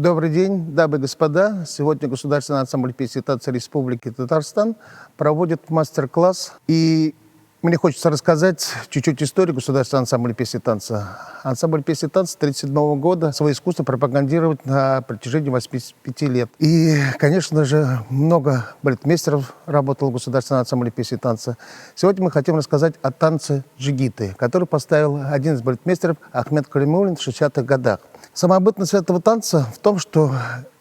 Добрый день, дамы и господа. Сегодня Государственный ансамбль песни и танца Республики Татарстан проводит мастер-класс. И мне хочется рассказать чуть-чуть историю Государственного ансамбля песни и танца. Ансамбль песни и танца 1937 года свое искусство пропагандирует на протяжении 85 лет. И, конечно же, много балетмейстеров работало в Государственном ансамбле песни и танца. Сегодня мы хотим рассказать о танце джигиты, который поставил один из балетмейстеров Ахмед Калимуллин в 60-х годах. Самобытность этого танца в том, что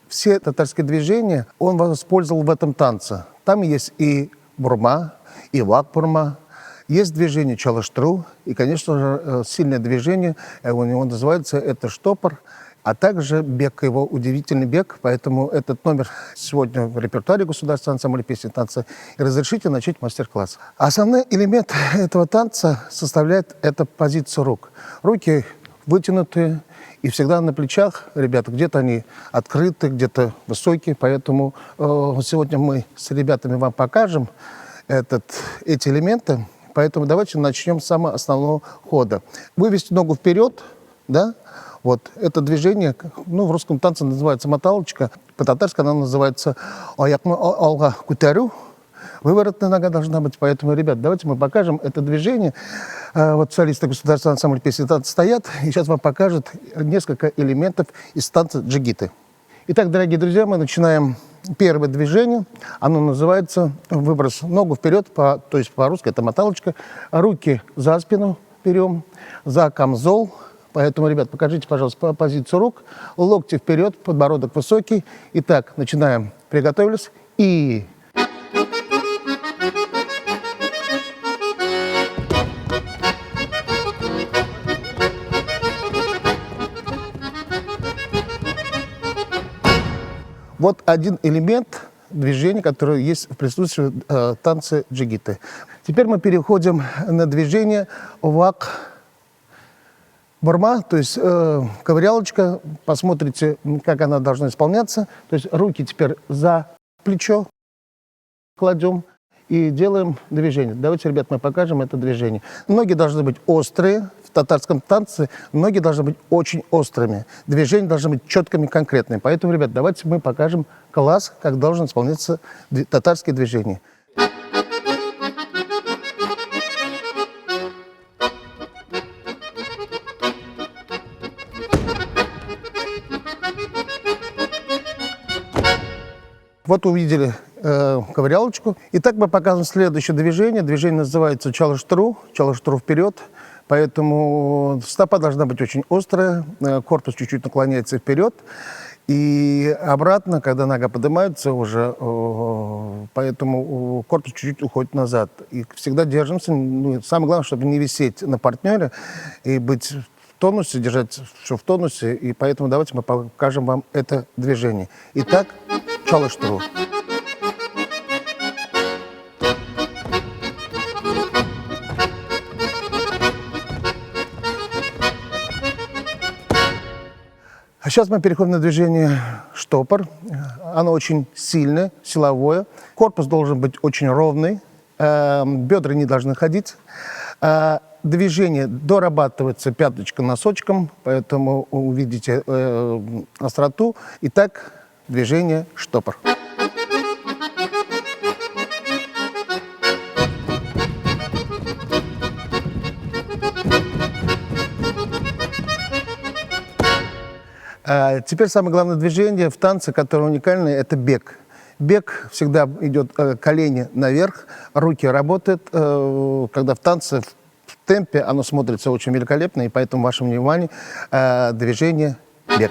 все татарские движения он использовал в этом танце. Там есть и бурма, и вак-бурма, есть движение чалаштру, и, конечно же, сильное движение, у него называется это штопор, а также бег, его удивительный бег, поэтому этот номер сегодня в репертуаре Государственного ансамбля песни и танца. И разрешите начать мастер-класс. Основной элемент этого танца составляет это позиция рук. Руки вытянутые и всегда на плечах, ребята, где-то они открыты, где-то высокие, поэтому сегодня мы с ребятами вам покажем эти элементы. Поэтому давайте начнем с самого основного хода. Вывести ногу вперед, да? Вот это движение, в русском танце называется моталочка, по-татарски она называется аякны алга кутарю. Выворотная нога должна быть, поэтому, ребят, давайте мы покажем это движение. Вот солисты Государственного ансамбля песни и танца стоят, и сейчас вам покажут несколько элементов из танца джигиты. Итак, дорогие друзья, мы начинаем первое движение. Оно называется выброс ногу вперед, то есть по-русски это моталочка. Руки за спину берем, за камзол. Поэтому, ребят, покажите, пожалуйста, позицию рук. Локти вперед, подбородок высокий. Итак, начинаем. Приготовились. И... Вот один элемент движения, который есть в присутствии танца джигиты. Теперь мы переходим на движение вак-бурма, то есть ковырялочка. Посмотрите, как она должна исполняться. То есть руки теперь за плечо кладем и делаем движение. Давайте, ребят, мы покажем это движение. Ноги должны быть острые. В татарском танце ноги должны быть очень острыми. Движения должны быть четкими, конкретными. Поэтому, ребят, давайте мы покажем класс, как должен исполняться татарские движения. Вот увидели ковырялочку. Итак, мы показываем следующее движение. Движение называется чалаштру. Чалаштру вперед. Поэтому стопа должна быть очень острая. Корпус чуть-чуть наклоняется вперед. И обратно, когда нога поднимается уже, поэтому корпус чуть-чуть уходит назад. И всегда держимся. Самое главное, чтобы не висеть на партнере и быть в тонусе, держать все в тонусе. И поэтому давайте мы покажем вам это движение. Итак, чалаштру. А сейчас мы переходим на движение штопор. Оно очень сильное, силовое. Корпус должен быть очень ровный. Бедра не должны ходить. Движение дорабатывается пяточка носочком, поэтому увидите остроту. Итак, движение штопор. Теперь самое главное движение в танце, которое уникальное, это бег. Бег всегда идет колени наверх, руки работают. Когда в танце, в темпе, оно смотрится очень великолепно, и поэтому вашему вниманию движение бег.